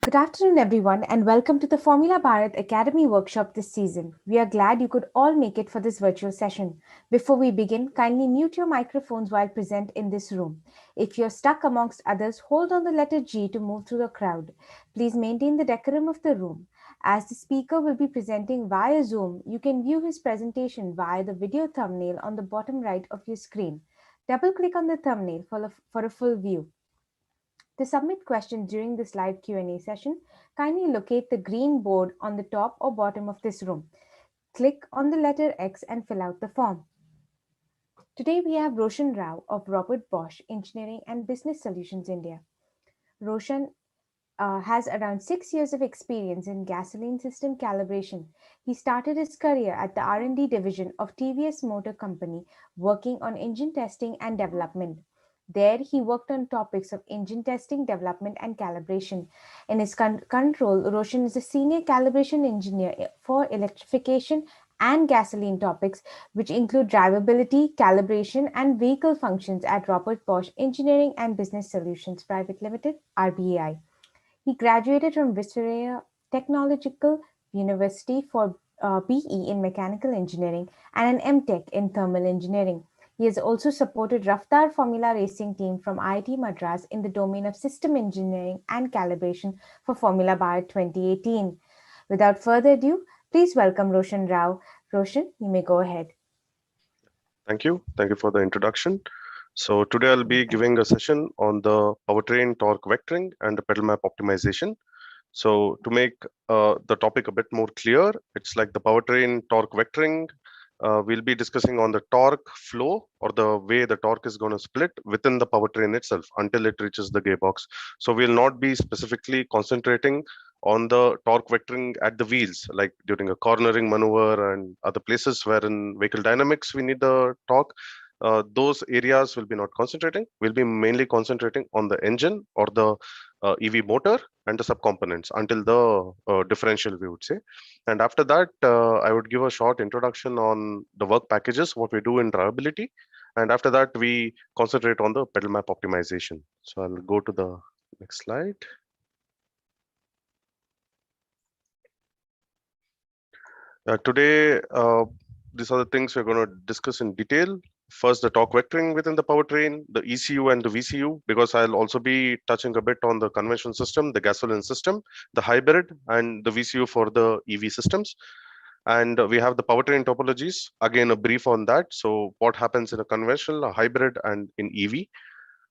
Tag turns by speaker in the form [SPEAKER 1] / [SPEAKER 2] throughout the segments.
[SPEAKER 1] Good afternoon, everyone, and welcome to the Formula Bharat Academy workshop this season. We are glad you could all make it for this virtual session. Before we begin, kindly mute your microphones while present in this room. If you're stuck amongst others, hold on the letter G to move through the crowd. Please maintain the decorum of the room. As the speaker will be presenting via Zoom, you can view his presentation via the video thumbnail on the bottom right of your screen. Double click on the thumbnail for a full view. To submit questions during this live Q&A session, kindly locate the green board on the top or bottom of this room. Click on the letter X and fill out the form. Today we have Roshan Rao of Robert Bosch Engineering and Business Solutions India. Roshan has around 6 years of experience in gasoline system calibration. He started his career at the R&D division of TVS Motor Company, working on engine testing and development. There, he worked on topics of engine testing, development, and calibration. In his current role, Roshan is a senior calibration engineer for electrification and gasoline topics, which include drivability, calibration, and vehicle functions at Robert Bosch Engineering and Business Solutions Private Limited (RBI). He graduated from Visarea Technological University for BE in Mechanical Engineering and an MTech in Thermal Engineering. He has also supported Raftar Formula Racing Team from IIT Madras in the domain of system engineering and calibration for Formula Bar 2018. Without further ado, please welcome Roshan Rao. Roshan, you may go ahead.
[SPEAKER 2] Thank you. Thank you for the introduction. So today I'll be giving a session on the powertrain torque vectoring and the pedal map optimization. So to make the topic a bit more clear, it's like the powertrain torque vectoring. We'll be discussing on the torque flow or the way the torque is going to split within the powertrain itself until it reaches the gearbox. So we'll not be specifically concentrating on the torque vectoring at the wheels, like during a cornering maneuver and other places where in vehicle dynamics we need the torque. Those areas will be not concentrating. We'll be mainly concentrating on the engine or the EV motor and the subcomponents until the differential, we would say. And after that, I would give a short introduction on the work packages, what we do in drivability. And after that, we concentrate on the pedal map optimization. So I'll go to the next slide. Today, these are the things we're going to discuss in detail. First, the torque vectoring within the powertrain, the ECU and the VCU, because I'll also be touching a bit on the conventional system, the gasoline system, the hybrid, and the VCU for the EV systems. And we have the powertrain topologies, again, a brief on that. So what happens in a conventional, a hybrid, and in EV.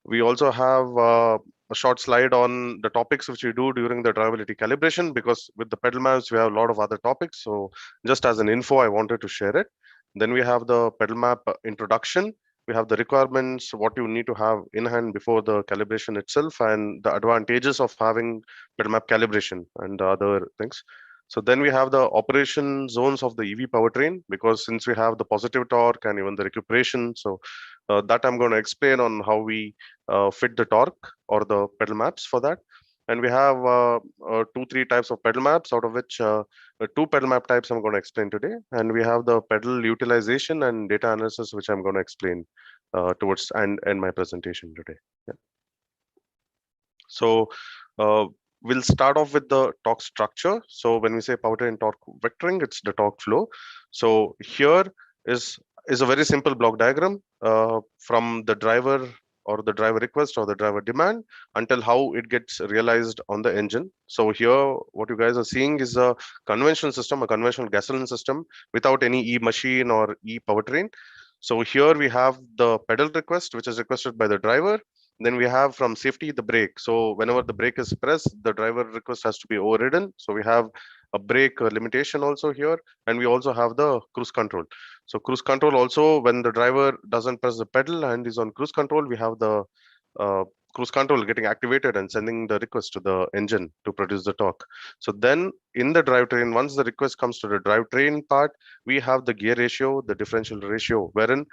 [SPEAKER 2] We also have a short slide on the topics which we do during the drivability calibration, because with the pedal maps, we have a lot of other topics. So just as an info, I wanted to share it. Then we have the pedal map introduction. We have the requirements, what you need to have in hand before the calibration itself, and the advantages of having pedal map calibration and the other things. So then we have the operation zones of the EV powertrain, because since we have the positive torque and even the recuperation, so that I'm going to explain on how we fit the torque or the pedal maps for that. And we have three types of pedal maps, out of which two pedal map types I'm going to explain today. And we have the pedal utilization and data analysis, which I'm going to explain towards and end my presentation today. Yeah. So we'll start off with the torque structure. So when we say powertrain torque vectoring, it's the torque flow. So here is a very simple block diagram from the driver or the driver request or the driver demand until how it gets realized on the engine. So here, what you guys are seeing is a conventional system, a conventional gasoline system without any e-machine or e-powertrain. So here we have the pedal request, which is requested by the driver. Then we have from safety the brake. So whenever the brake is pressed, the driver request has to be overridden. So we have a brake limitation also here, and we also have the cruise control. So cruise control also, when the driver doesn't press the pedal and is on cruise control, we have the cruise control getting activated and sending the request to the engine to produce the torque. So then in the drivetrain, once the request comes to the drivetrain part, we have the gear ratio, the differential ratio, wherein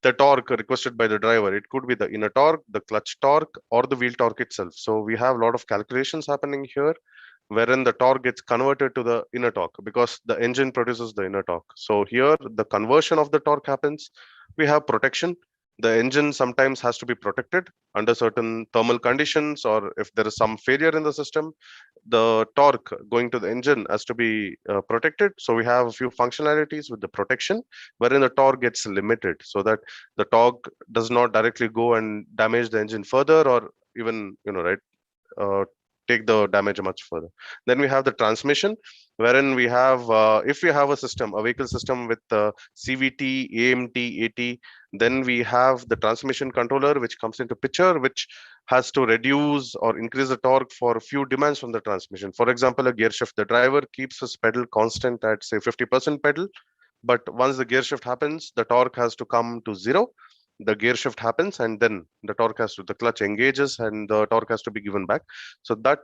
[SPEAKER 2] the torque requested by the driver, it could be the inner torque, the clutch torque, or the wheel torque itself. So we have a lot of calculations happening here, wherein the torque gets converted to the inner torque because the engine produces the inner torque. So here the conversion of the torque happens. We have protection. The engine sometimes has to be protected under certain thermal conditions, or if there is some failure in the system, the torque going to the engine has to be protected. So we have a few functionalities with the protection, wherein the torque gets limited so that the torque does not directly go and damage the engine further, or even, right, uh, take the damage much further. Then we have the transmission, wherein we have, if we have a vehicle system with CVT, AMT, AT, then we have the transmission controller which comes into picture, which has to reduce or increase the torque for a few demands from the transmission. For example, a gear shift, the driver keeps his pedal constant at say 50% pedal, but once the gear shift happens, the torque has to come to zero. The gear shift happens, and then the clutch engages and the torque has to be given back. So that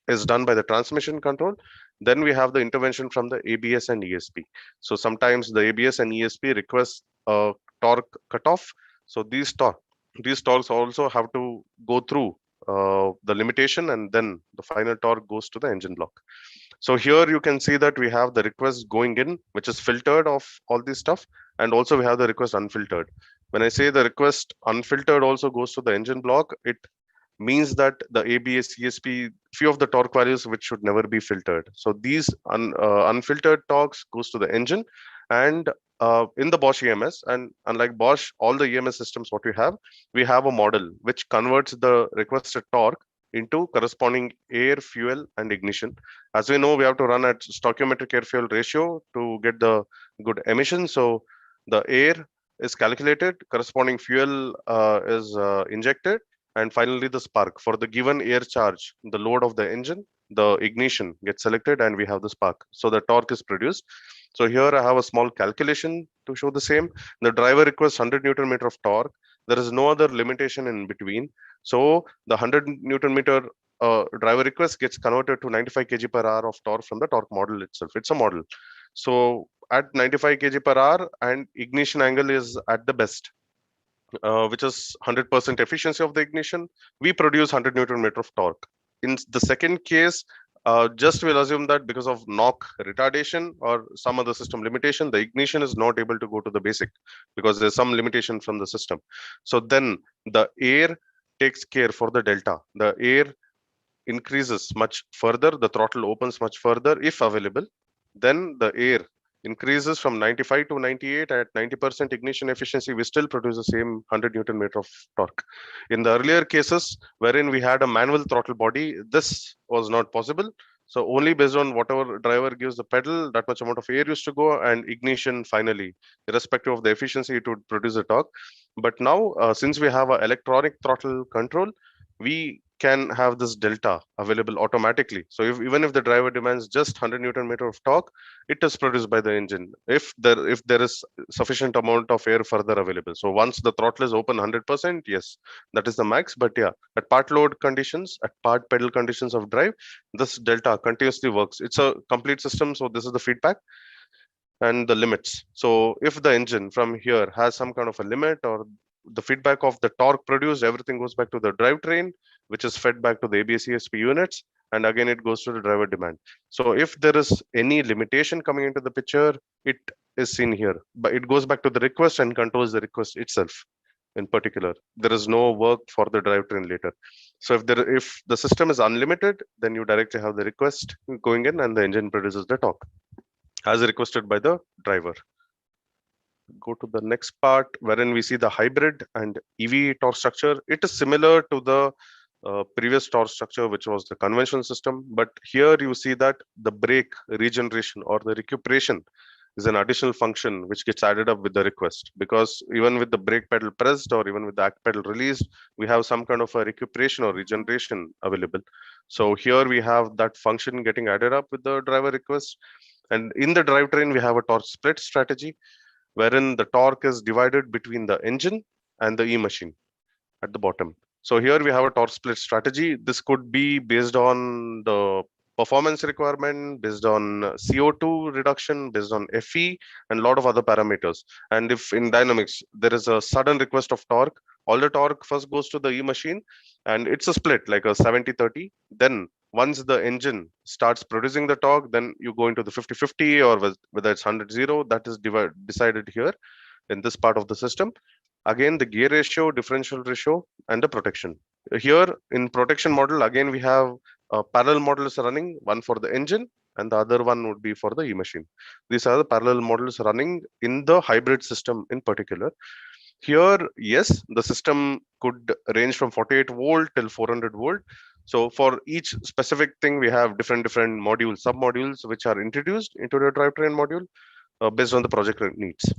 [SPEAKER 2] is done by the transmission control. Then we have the intervention from the ABS and ESP. So sometimes the ABS and ESP request a torque cutoff. So these torques also have to go through the limitation, and then the final torque goes to the engine block. So here you can see that we have the request going in, which is filtered of all this stuff, and also we have the request unfiltered. When I say the request unfiltered also goes to the engine block, it means that the ABS, ESP, few of the torque values which should never be filtered. So these unfiltered torques goes to the engine, and in the Bosch EMS, and unlike Bosch, all the EMS systems what we have a model which converts the requested torque into corresponding air, fuel, and ignition. As we know, we have to run at stoichiometric air fuel ratio to get the good emission. So the air is calculated, corresponding fuel is injected, and finally the spark. For the given air charge, the load of the engine, the ignition gets selected, and we have the spark. So the torque is produced. So here I have a small calculation to show the same. The driver requires 100 Newton meter of torque. There is no other limitation in between. So the 100 Newton meter driver request gets converted to 95 kg per hour of torque from the torque model itself. It's a model. So at 95 kg per hour, and ignition angle is at the best, which is 100% efficiency of the ignition, we produce 100 Newton meter of torque. In the second case, just we'll assume that because of knock retardation or some other system limitation, the ignition is not able to go to the basic because there's some limitation from the system. So then the air takes care for the delta. The air increases much further, the throttle opens much further if available. Then the air increases from 95 to 98. At 90% ignition efficiency, we still produce the same 100 Newton meter of torque. In the earlier cases, wherein we had a manual throttle body, this was not possible. So only based on whatever driver gives the pedal, that much amount of air used to go, and ignition finally, irrespective of the efficiency, it would produce the torque. But now, since we have an electronic throttle control, we can have this delta available automatically. So even if the driver demands just 100 Newton meter of torque, it is produced by the engine if there is sufficient amount of air further available. So once the throttle is open 100%, yes, that is the max. But yeah, at part load conditions, at part pedal conditions of drive, this delta continuously works. It's a complete system. So this is the feedback and the limits. So if the engine from here has some kind of a limit, or the feedback of the torque produced, everything goes back to the drivetrain, which is fed back to the ABS ESP units, and again it goes to the driver demand. So if there is any limitation coming into the picture, it is seen here, but it goes back to the request and controls the request itself. In particular, there is no work for the drivetrain later. So if the system is unlimited, then you directly have the request going in, and the engine produces the torque as requested by the driver. Go to the next part, wherein we see the hybrid and EV torque structure. It is similar to the previous torque structure, which was the conventional system, but here you see that the brake regeneration or the recuperation is an additional function which gets added up with the request, because even with the brake pedal pressed or even with the act pedal released, we have some kind of a recuperation or regeneration available. So here we have that function getting added up with the driver request. And in the drivetrain, we have a torque split strategy, wherein the torque is divided between the engine and the e-machine at the bottom. So here we have a torque split strategy. This could be based on the performance requirement, based on CO2 reduction, based on FE, and a lot of other parameters. And if in dynamics, there is a sudden request of torque, all the torque first goes to the e-machine, and it's a split, like a 70-30. Then once the engine starts producing the torque, then you go into the 50-50, or whether it's 100-0, that is decided here in this part of the system. Again, the gear ratio, differential ratio, and the protection. Here in protection model, again, we have parallel models running, one for the engine and the other one would be for the e-machine. These are the parallel models running in the hybrid system in particular. Here, yes, the system could range from 48 volt till 400 volt. So for each specific thing, we have different modules, sub modules, which are introduced into the drivetrain module based on the project needs.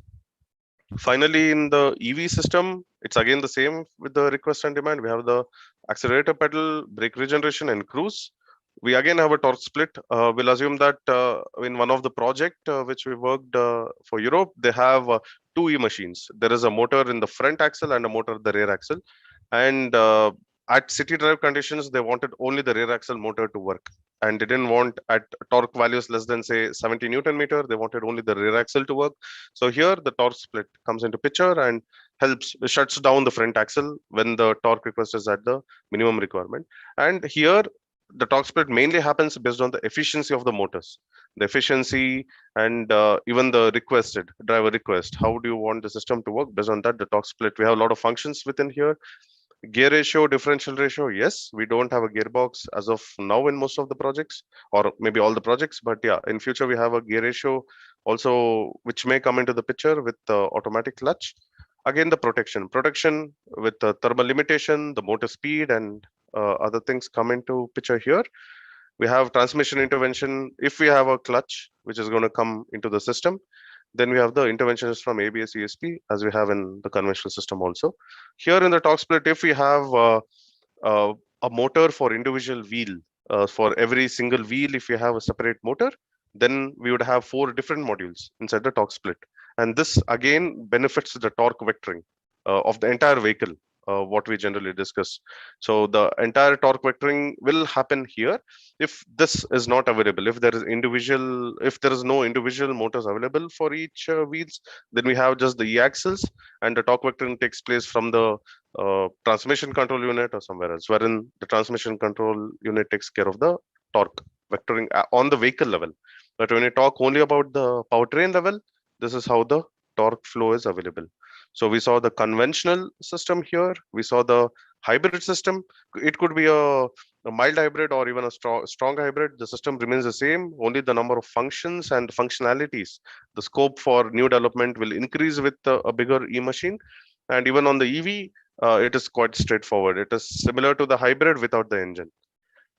[SPEAKER 2] Finally, in the EV system, it's again the same with the request and demand. We have the accelerator pedal, brake regeneration, and cruise. We again have a torque split. We'll assume that in one of the project which we worked for Europe, they have two E machines. There is a motor in the front axle and a motor in the rear axle. And at city drive conditions, they wanted only the rear axle motor to work. And they didn't want at torque values less than say 70 Newton meter. They wanted only the rear axle to work. So here the torque split comes into picture and helps shuts down the front axle when the torque request is at the minimum requirement. And here the torque split mainly happens based on the efficiency of the motors, the efficiency and even the requested driver request. How do you want the system to work? Based on that, the torque split. We have a lot of functions within here. Gear ratio, differential ratio. Yes, we don't have a gearbox as of now in most of the projects, or maybe all the projects. But yeah, in future we have a gear ratio also, which may come into the picture with the automatic clutch. Again, the protection with the thermal limitation, the motor speed, and other things come into picture here. We have transmission intervention if we have a clutch which is going to come into the system. Then we have the interventions from ABS ESP as we have in the conventional system also. Here in the torque split, if we have uh, a motor for individual wheel, for every single wheel, if you have a separate motor, then we would have 4 different modules inside the torque split. And this again benefits the torque vectoring of the entire vehicle, what we generally discuss. So the entire torque vectoring will happen here. If this is not available, if there is no individual motors available for each wheels, then we have just the e-axles, and the torque vectoring takes place from the transmission control unit or somewhere else, wherein the transmission control unit takes care of the torque vectoring on the vehicle level. But when you talk only about the powertrain level, this is how the torque flow is available. So we saw the conventional system here. We saw the hybrid system. It could be a mild hybrid or even a strong hybrid. The system remains the same. Only the number of functions and functionalities, the scope for new development will increase with a bigger e-machine. And even on the EV, it is quite straightforward. It is similar to the hybrid without the engine.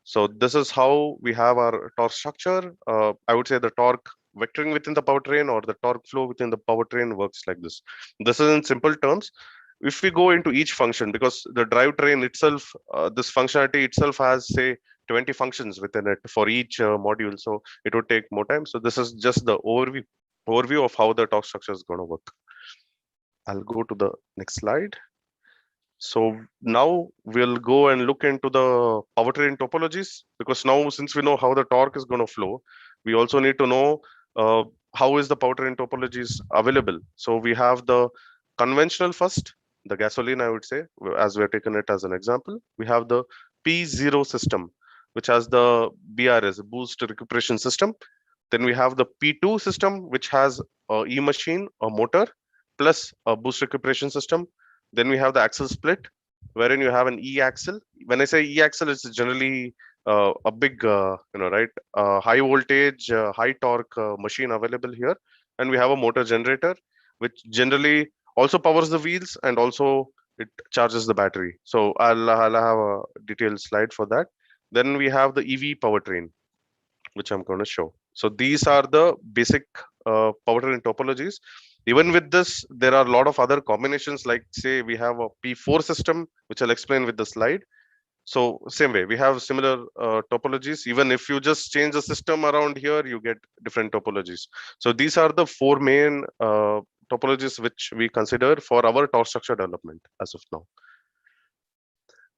[SPEAKER 2] So this is how we have our torque structure. I would say the torque vectoring within the powertrain or the torque flow within the powertrain works like this. This is in simple terms. If we go into each function, because the drivetrain itself, this functionality itself has say 20 functions within it for each module. So it would take more time. So this is just the overview of how the torque structure is going to work. I'll go to the next slide. So now we'll go and look into the powertrain topologies, because now since we know how the torque is going to flow, we also need to know how is the powertrain topologies available. So we have the conventional first, the gasoline, I would say, as we're taking it as an example. We have the P0 system, which has the BRS, boost recuperation system. Then we have the P2 system, which has a e-machine, a motor, plus a boost recuperation system. Then we have the axle split, wherein you have an e-axle. When I say e-axle, it's generally a big, right, high voltage, high torque machine available here. And we have a motor generator, which generally also powers the wheels and also it charges the battery. So I'll have a detailed slide for that. Then we have the EV powertrain, which I'm going to show. So these are the basic powertrain topologies. Even with this, there are a lot of other combinations, like say we have a P4 system, which I'll explain with the slide. So same way, we have similar topologies. Even if you just change the system around here, you get different topologies. So these are the 4 main topologies which we consider for our torque structure development as of now.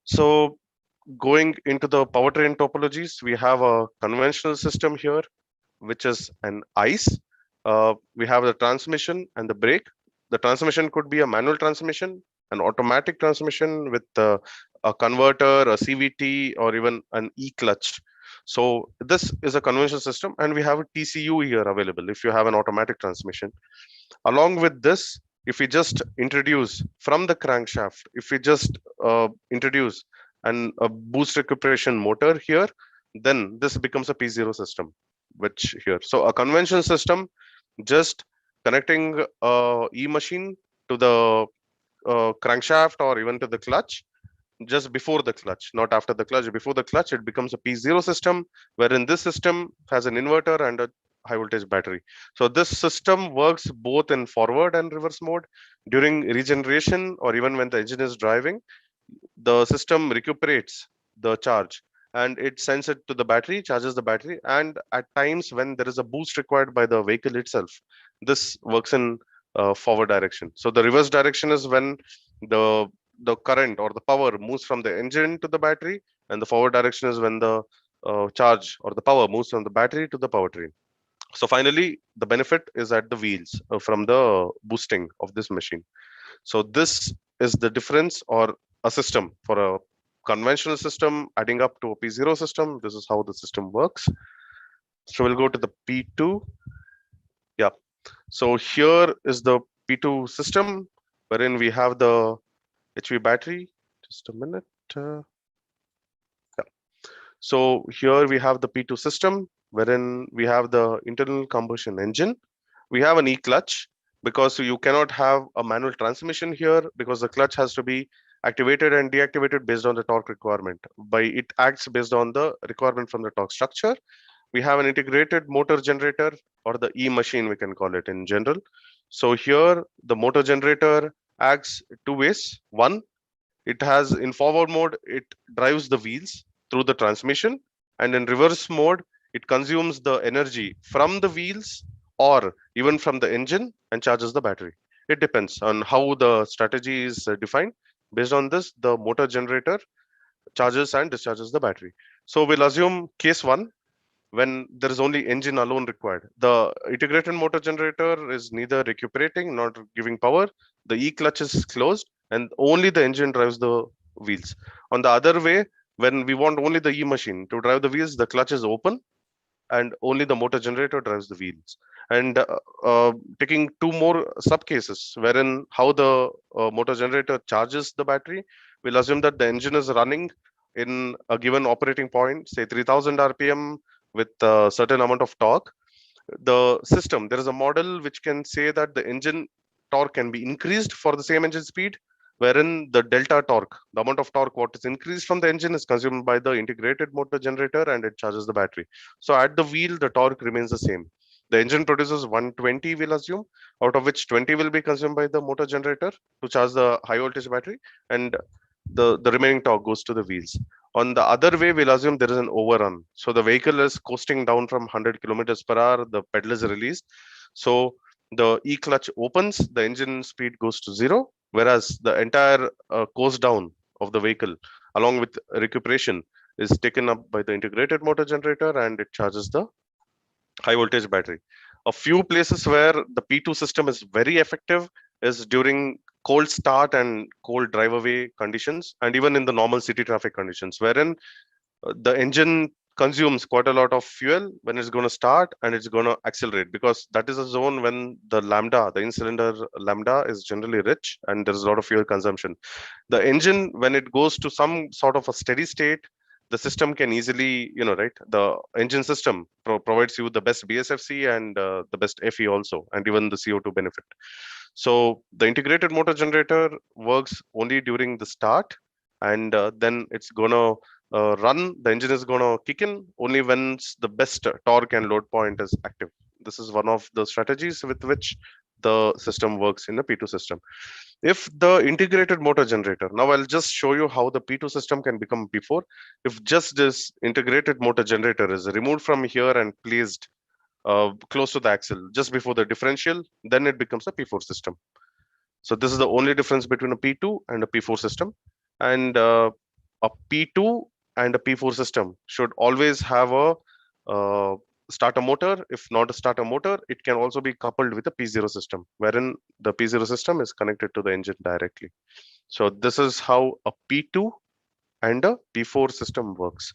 [SPEAKER 2] So going into the powertrain topologies, we have a conventional system here, which is an ICE. We have the transmission and the brake. The transmission could be a manual transmission, an automatic transmission with a converter, a CVT, or even an e-clutch. So this is a conventional system, and we have a TCU here available if you have an automatic transmission. Along with this, if we just introduce from the crankshaft, if we just introduce a boost recuperation motor here, then this becomes a P0 system, which here. So a conventional system just connecting E machine to the crankshaft or even to the clutch just before the clutch, not after the clutch, before the clutch, it becomes a P0 system, wherein this system has an inverter and a high voltage battery. So this system works both in forward and reverse mode. During regeneration or even when the engine is driving, the system recuperates the charge and it sends it to the battery, charges the battery, and at times when there is a boost required by the vehicle itself, this works in forward direction. So the reverse direction is when the current or the power moves from the engine to the battery, and the forward direction is when the charge or the power moves from the battery to the powertrain. So finally, the benefit is at the wheels from the boosting of this machine. So this is the difference, or a system for a conventional system adding up to a P0 system. This is how the system works. So we'll go to the P2. Yeah. So here is the P2 system wherein we have the HV battery. Just a minute. Yeah. So here we have the P2 system wherein we have the internal combustion engine. We have an e-clutch because you cannot have a manual transmission here because the clutch has to be activated and deactivated based on the torque requirement. By it acts based on the requirement from the torque structure. We have an integrated motor generator, or the e-machine we can call it in general. So here the motor generator acts two ways. One, it has in forward mode, it drives the wheels through the transmission, and in reverse mode, it consumes the energy from the wheels or even from the engine and charges the battery. It depends on how the strategy is defined. Based on this, the motor generator charges and discharges the battery. So we'll assume case one, when there is only engine alone required. The integrated motor generator is neither recuperating nor giving power. The e-clutch is closed and only the engine drives the wheels. On the other way, when we want only the e-machine to drive the wheels, the clutch is open and only the motor generator drives the wheels. And taking two more sub cases wherein how the motor generator charges the battery, we'll assume that the engine is running in a given operating point, say 3000 rpm with a certain amount of torque. The system, there is a model which can say that the engine torque can be increased for the same engine speed, wherein the delta torque, the amount of torque what is increased from the engine is consumed by the integrated motor generator and it charges the battery. So at the wheel, the torque remains the same. The engine produces 120, we'll assume, out of which 20 will be consumed by the motor generator to charge the high voltage battery, and the remaining torque goes to the wheels. On the other way, we'll assume there is an overrun. So the vehicle is coasting down from 100 kilometers per hour, the pedal is released. So the e-clutch opens, the engine speed goes to zero, whereas the entire coast down of the vehicle, along with recuperation, is taken up by the integrated motor generator and it charges the high voltage battery. A few places where the P2 system is very effective is during cold start and cold drive away conditions, and even in the normal city traffic conditions, wherein the engine consumes quite a lot of fuel when it's going to start and it's going to accelerate, because that is a zone when the lambda, the in-cylinder lambda, is generally rich and there's a lot of fuel consumption. The engine, when it goes to some sort of a steady state, the system can easily, right, the engine system provides you the best BSFC and the best FE also, and even the CO2 benefit. So the integrated motor generator works only during the start, and then it's gonna run, the engine is gonna kick in only when the best torque and load point is active. This is one of the strategies with which the system works in the P2 system. If the integrated motor generator, now I'll just show you how the P2 system can become P4. If just this integrated motor generator is removed from here and placed close to the axle just before the differential, then it becomes a P4 system. So this is the only difference between a P2 and a P4 system. And a P2 and a P4 system should always have a starter motor. If not a starter motor, it can also be coupled with a P0 system, wherein the P0 system is connected to the engine directly. So this is how a P2 and a P4 system works.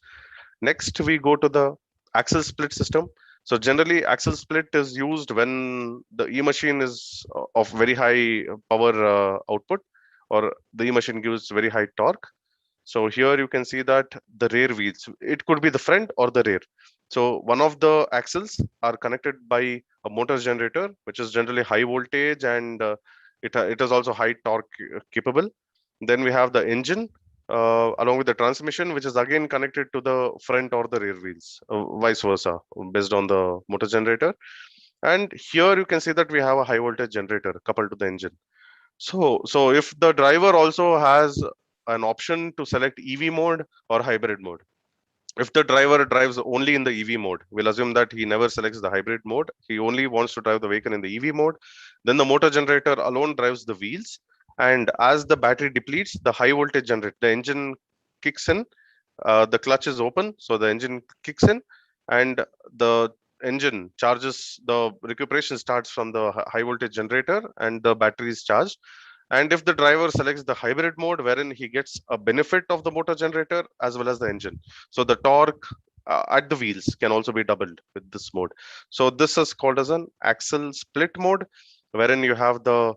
[SPEAKER 2] Next, we go to the axle split system. So generally, axle split is used when the e-machine is of very high power output, or the e-machine gives very high torque. So here you can see that the rear wheels, it could be the front or the rear. So one of the axles are connected by a motor generator, which is generally high voltage, and it is also high torque capable. Then we have the engine along with the transmission, which is again connected to the front or the rear wheels, vice versa, based on the motor generator. And here you can see that we have a high voltage generator coupled to the engine. So if the driver also has an option to select EV mode or hybrid mode. If the driver drives only in the EV mode, we'll assume that he never selects the hybrid mode. He only wants to drive the vehicle in the EV mode. Then the motor generator alone drives the wheels. And as the battery depletes, the high voltage generator, the engine kicks in, the clutch is open, so the engine kicks in, and the engine charges, the recuperation starts from the high voltage generator, and the battery is charged. And if the driver selects the hybrid mode, wherein he gets a benefit of the motor generator as well as the engine, so the torque at the wheels can also be doubled with this mode. So this is called as an axle split mode, wherein you have the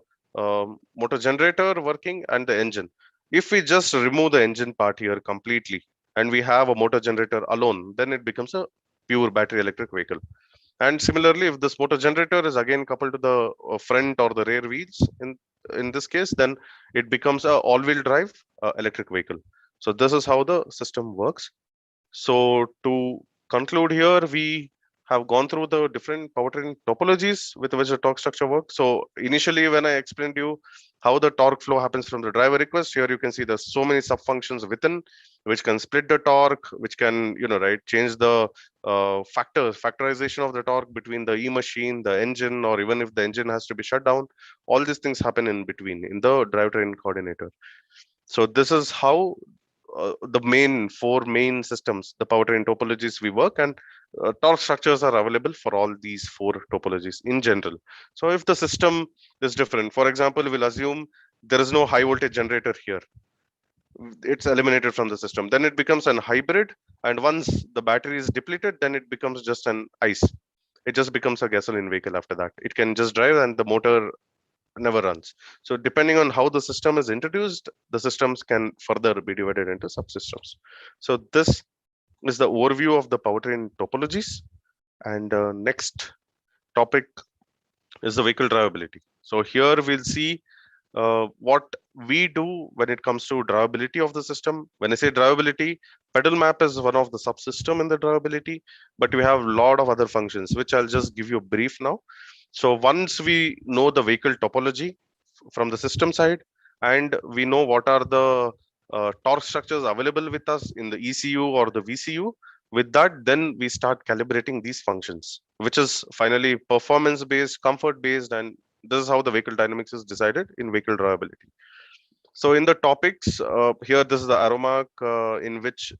[SPEAKER 2] motor generator working and the engine. If we just remove the engine part here completely and we have a motor generator alone, then it becomes a pure battery electric vehicle. And similarly, if this motor generator is again coupled to the front or the rear wheels, in this case, then it becomes a all-wheel drive electric vehicle. So this is how the system works. So to conclude here, we have gone through the different powertrain topologies with which the torque structure works. So initially, when I explained to you how the torque flow happens from the driver request, here you can see there's so many sub-functions within which can split the torque, which can, right, change the factorization of the torque between the e-machine, the engine, or even if the engine has to be shut down. All these things happen in between in the drivetrain coordinator. So this is how the four main systems, the powertrain topologies we work, and torque structures are available for all these four topologies in general. So if the system is different, for example, we'll assume there is no high voltage generator here, it's eliminated from the system, then it becomes an hybrid. And once the battery is depleted, then it becomes just an ICE. It just becomes a gasoline vehicle. After that, it can just drive and the motor never runs. So depending on how the system is introduced, the systems can further be divided into subsystems. So this is the overview of the powertrain topologies. And next topic is the vehicle drivability. So here we'll see what we do when it comes to drivability of the system. When I say drivability, pedal map is one of the subsystem in the drivability, but we have a lot of other functions, which I'll just give you a brief now. So once we know the vehicle topology from the system side, and we know what are the torque structures available with us in the ECU or the VCU, with that, then we start calibrating these functions, which is finally performance based, comfort based, and this is how the vehicle dynamics is decided in vehicle drivability. So in the topics here, this is the arrow mark in which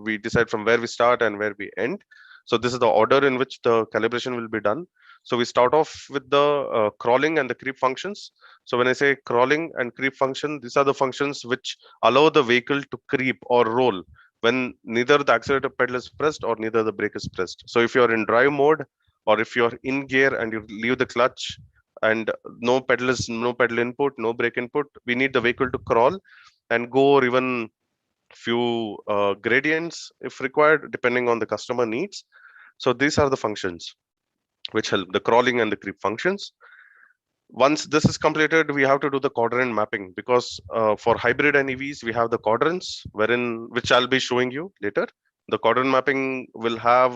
[SPEAKER 2] we decide from where we start and where we end. So this is the order in which the calibration will be done. So we start off with the crawling and the creep functions. So when I say crawling and creep function, these are the functions which allow the vehicle to creep or roll when neither the accelerator pedal is pressed or neither the brake is pressed. So if you're in drive mode, or if you're in gear and you leave the clutch and no pedal input, no brake input, we need the vehicle to crawl and go, or even few gradients if required, depending on the customer needs. So these are the functions which help, the crawling and the creep functions. Once this is completed, we have to do the quadrant mapping, because for hybrid and EVs we have the quadrants, wherein which I'll be showing you later. The quadrant mapping will have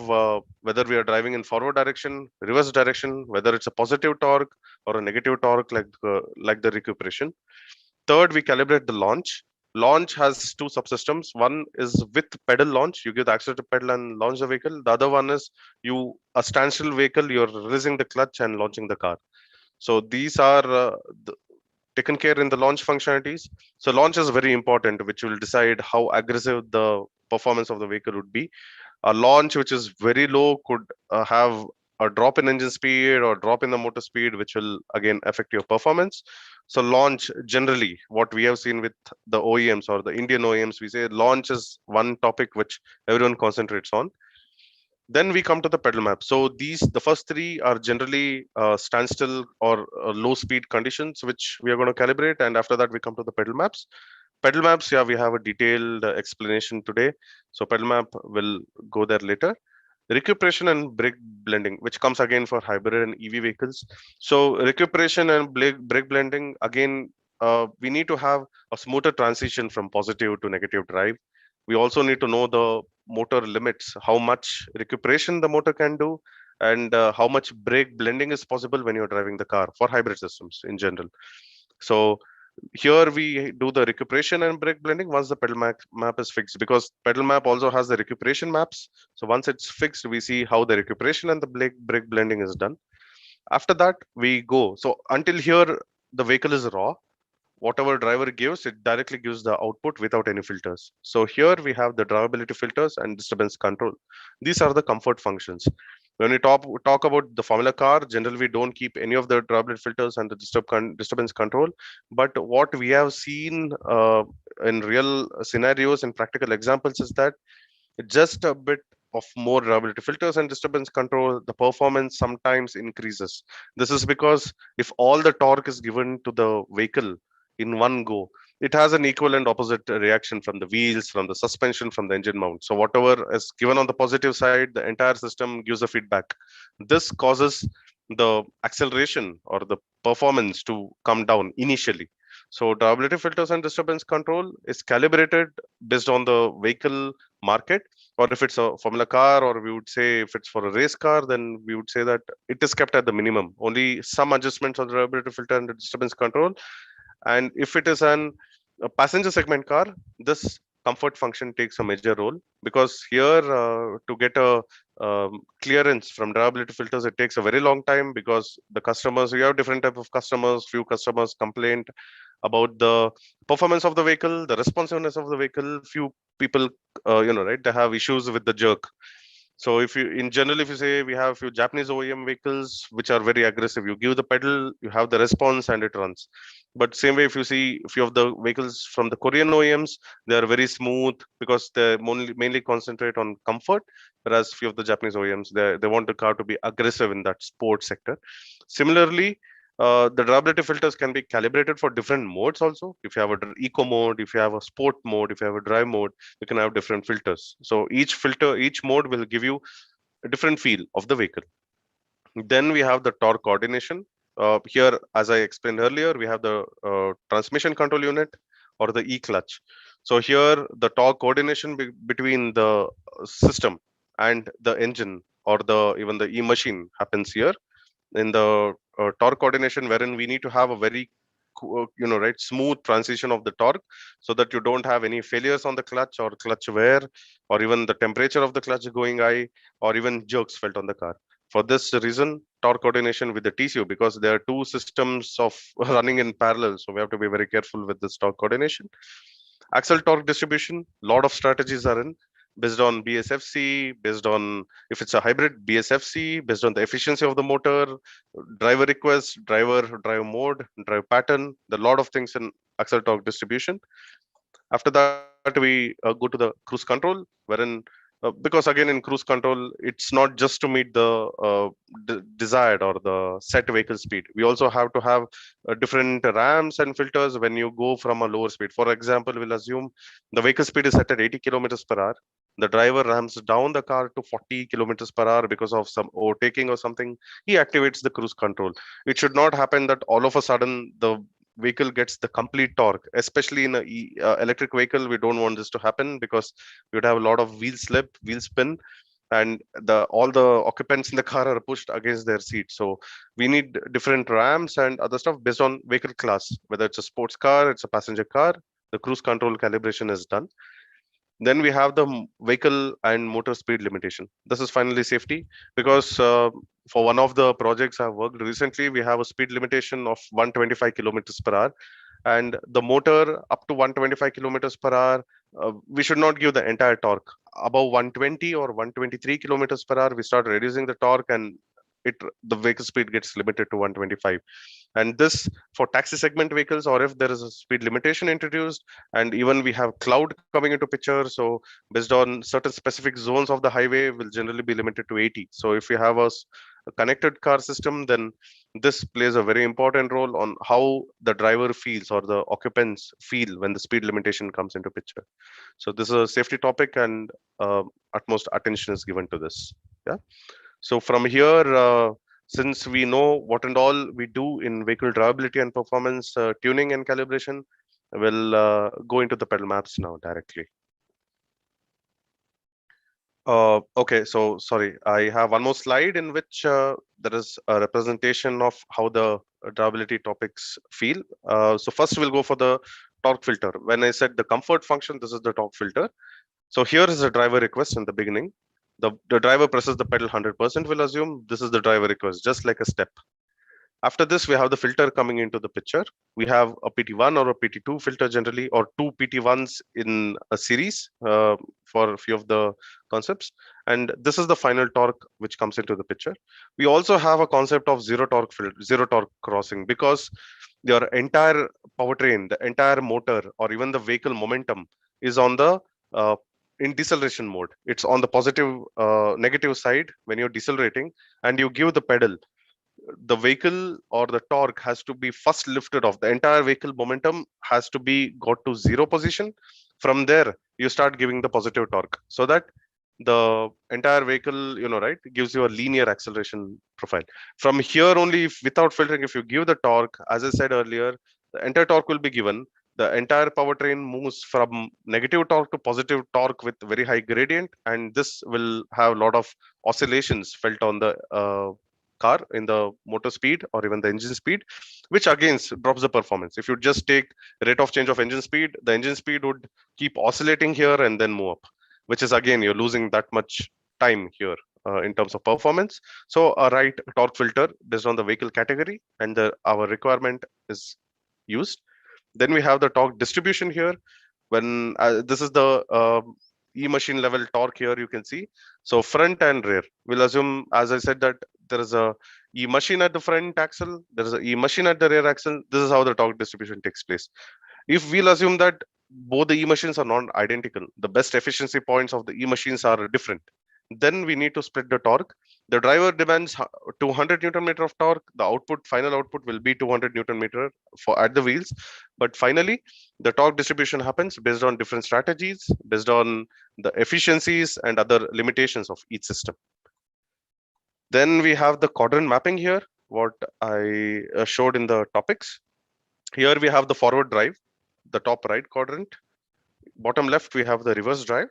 [SPEAKER 2] whether we are driving in forward direction, reverse direction, whether it's a positive torque or a negative torque, like the recuperation. Third, we calibrate the launch. Launch has two subsystems. One is with pedal launch. You give the accelerator pedal and launch the vehicle. The other one is a standstill vehicle, you're releasing the clutch and launching the car. So these are taken care in the launch functionalities. So launch is very important, which will decide how aggressive the performance of the vehicle would be. A launch which is very low could have a drop in engine speed or drop in the motor speed, which will again affect your performance. So launch, generally what we have seen with the OEMs or the Indian OEMs, we say launch is one topic which everyone concentrates on. Then we come to the pedal map. So the first three are generally standstill or low speed conditions, which we are going to calibrate. And after that, we come to the pedal maps. Pedal maps, yeah, we have a detailed explanation today. So pedal map will go there later. Recuperation and brake blending, which comes again for hybrid and EV vehicles. So recuperation and brake blending, again, we need to have a smoother transition from positive to negative drive. We also need to know the motor limits, how much recuperation the motor can do, and how much brake blending is possible when you're driving the car for hybrid systems in general. So here we do the recuperation and brake blending once the map is fixed, because pedal map also has the recuperation maps. So once it's fixed, we see how the recuperation and the brake blending is done. After that, we go. So until here, the vehicle is raw. Whatever driver gives, it directly gives the output without any filters. So here we have the drivability filters and disturbance control. These are the comfort functions. When we talk about the Formula car, generally we don't keep any of the drivability filters and the disturbance control. But what we have seen in real scenarios and practical examples is that just a bit of more drivability filters and disturbance control, the performance sometimes increases. This is because if all the torque is given to the vehicle in one go, it has an equal and opposite reaction from the wheels, from the suspension, from the engine mount. So whatever is given on the positive side, the entire system gives a feedback. This causes the acceleration or the performance to come down initially. So drivability filters and disturbance control is calibrated based on the vehicle market, or if it's a Formula car, or we would say if it's for a race car, then we would say that it is kept at the minimum. Only some adjustments on the reliability filter and the disturbance control. And if it is a passenger segment car, this comfort function takes a major role, because here to get a clearance from drivability filters, it takes a very long time, because the customers, you have different type of customers. Few customers complain about the performance of the vehicle, the responsiveness of the vehicle. Few people, right, they have issues with the jerk. So if you, in general, if you say we have a few Japanese OEM vehicles which are very aggressive, you give the pedal, you have the response, and it runs. But same way, if you see a few of the vehicles from the Korean OEMs, they are very smooth because they mainly concentrate on comfort. Whereas few of the Japanese OEMs, they want the car to be aggressive in that sport sector. Similarly, the durability filters can be calibrated for different modes also. If you have a eco mode, if you have a sport mode, if you have a drive mode, you can have different filters. So each filter, each mode will give you a different feel of the vehicle. Then we have the torque coordination. Here, as I explained earlier, we have the transmission control unit or the e-clutch. So here, the torque coordination between the system and the engine, or the even the e-machine, happens here in the torque coordination, wherein we need to have a very right, smooth transition of the torque, so that you don't have any failures on the clutch or clutch wear, or even the temperature of the clutch going high, or even jerks felt on the car. For this reason, torque coordination with the TCU, because there are two systems of running in parallel, so we have to be very careful with this torque coordination. Axle torque distribution, lot of strategies are in, based on BSFC, based on if it's a hybrid, BSFC, based on the efficiency of the motor, driver request, drive mode, drive pattern, the lot of things in axle torque distribution. After that, we go to the cruise control, wherein because again in cruise control, it's not just to meet the desired or the set vehicle speed. We also have to have different ramps and filters when you go from a lower speed. For example, we'll assume the vehicle speed is set at 80 kilometers per hour. The driver ramps down the car to 40 kilometers per hour because of some overtaking or something. He activates the cruise control. It should not happen that all of a sudden the vehicle gets the complete torque, especially in a electric vehicle. We don't want this to happen, because we would have a lot of wheel slip, wheel spin, and the all the occupants in the car are pushed against their seat. So we need different ramps and other stuff based on vehicle class, whether it's a sports car, it's a passenger car. The cruise control calibration is done. Then we have the vehicle and motor speed limitation. This is finally safety, because for one of the projects I've worked recently, we have a speed limitation of 125 kilometers per hour, and the motor up to 125 kilometers per hour, we should not give the entire torque. Above 120 or 123 kilometers per hour, we start reducing the torque, and the vehicle speed gets limited to 125. And this for taxi segment vehicles, or if there is a speed limitation introduced, and even we have cloud coming into picture, so based on certain specific zones of the highway will generally be limited to 80. So if you have a connected car system, then this plays a very important role on how the driver feels or the occupants feel when the speed limitation comes into picture. So this is a safety topic, and utmost attention is given to this. Yeah. So from here, since we know what and all we do in vehicle drivability and performance tuning and calibration, we'll go into the pedal maps now directly. Okay, so sorry, I have one more slide in which there is a representation of how the drivability topics feel. So first we'll go for the torque filter. When I said the comfort function, this is the torque filter. So here is a driver request in the beginning. The driver presses the pedal 100%, we'll assume this is the driver request, just like a step. After this, we have the filter coming into the picture. We have a PT1 or a PT2 filter generally, or two PT1s in a series for a few of the concepts. And this is the final torque which comes into the picture. We also have a concept of zero torque crossing, because your entire powertrain, the entire motor, or even the vehicle momentum is on the uh, in deceleration mode. It's on the negative side when you're decelerating and you give the pedal. The vehicle or the torque has to be first lifted off. The entire vehicle momentum has to be got to zero position. From there you start giving the positive torque, so that the entire vehicle, right, gives you a linear acceleration profile. From here only, if without filtering, if you give the torque, as I said earlier, the entire torque will be given. The entire powertrain moves from negative torque to positive torque with very high gradient, and this will have a lot of oscillations felt on the car in the motor speed or even the engine speed, which again drops the performance. If you just take rate of change of engine speed, the engine speed would keep oscillating here and then move up, which is again you're losing that much time here in terms of performance. So a right torque filter based on the vehicle category and our requirement is used. Then we have the torque distribution here. When this is the e machine level torque here, you can see. So front and rear, we'll assume, as I said, that there is a e machine at the front axle, there is a e machine at the rear axle. This is how the torque distribution takes place. If we'll assume that both the e machines are not identical, the best efficiency points of the e machines are different, then we need to split the torque. The driver demands 200 newton meter of torque. The final output will be 200 newton meter for at the wheels. But finally, the torque distribution happens based on different strategies, based on the efficiencies and other limitations of each system. Then we have the quadrant mapping here, what I showed in the topics. Here we have the forward drive, the top right quadrant. Bottom left, we have the reverse drive.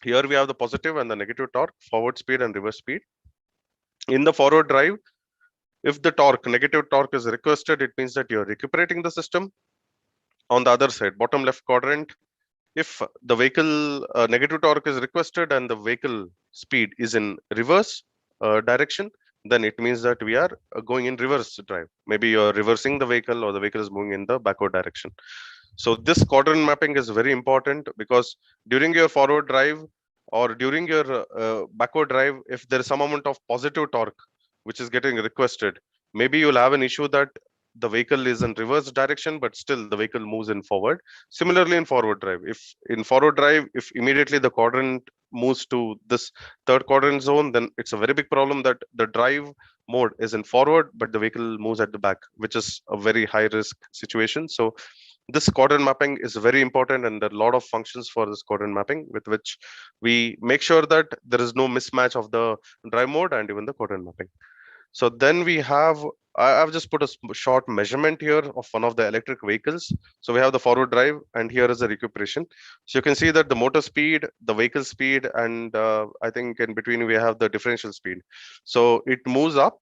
[SPEAKER 2] Here we have the positive and the negative torque, forward speed and reverse speed. In the forward drive, if the negative torque is requested, it means that you're recuperating the system. On the other side, bottom left quadrant, if the vehicle negative torque is requested and the vehicle speed is in reverse direction, then it means that we are going in reverse drive. Maybe you're reversing the vehicle or the vehicle is moving in the backward direction. So this quadrant mapping is very important, because during your forward drive or during your backward drive, if there is some amount of positive torque which is getting requested, maybe you'll have an issue that the vehicle is in reverse direction, but still the vehicle moves in forward. Similarly, in forward drive, if immediately the quadrant moves to this third quadrant zone, then it's a very big problem that the drive mode is in forward, but the vehicle moves at the back, which is a very high risk situation. So this quadrant mapping is very important, and there are a lot of functions for this quadrant mapping with which we make sure that there is no mismatch of the drive mode and even the quadrant mapping. So then we have, I've just put a short measurement here of one of the electric vehicles. So we have the forward drive, and here is the recuperation. So you can see that the motor speed, the vehicle speed, and I think in between we have the differential speed. So it moves up,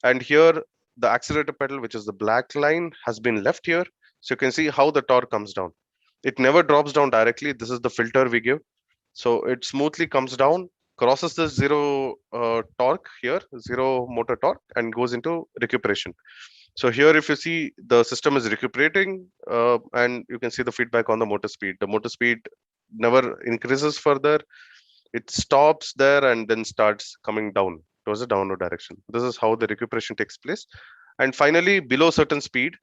[SPEAKER 2] and here the accelerator pedal, which is the black line, has been left here. So you can see how the torque comes down. It never drops down directly. This is the filter we give. So it smoothly comes down, crosses the zero torque here, zero motor torque, and goes into recuperation. So here, if you see, the system is recuperating, and you can see the feedback on the motor speed. The motor speed never increases further. It stops there and then starts coming down towards the downward direction. This is how the recuperation takes place. And finally, below certain speed,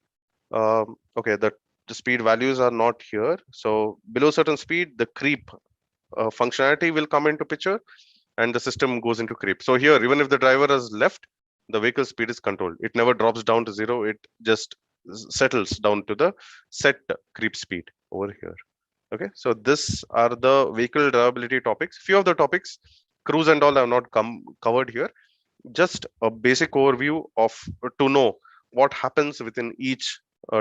[SPEAKER 2] okay, the speed values are not here. So below certain speed, the creep functionality will come into picture and the system goes into creep. So here, even if the driver has left, the vehicle speed is controlled. It never drops down to zero. It just settles down to the set creep speed over here. Okay, so this are the vehicle drivability topics. Few of the topics, cruise and all have not come covered here. Just a basic overview of to know what happens within each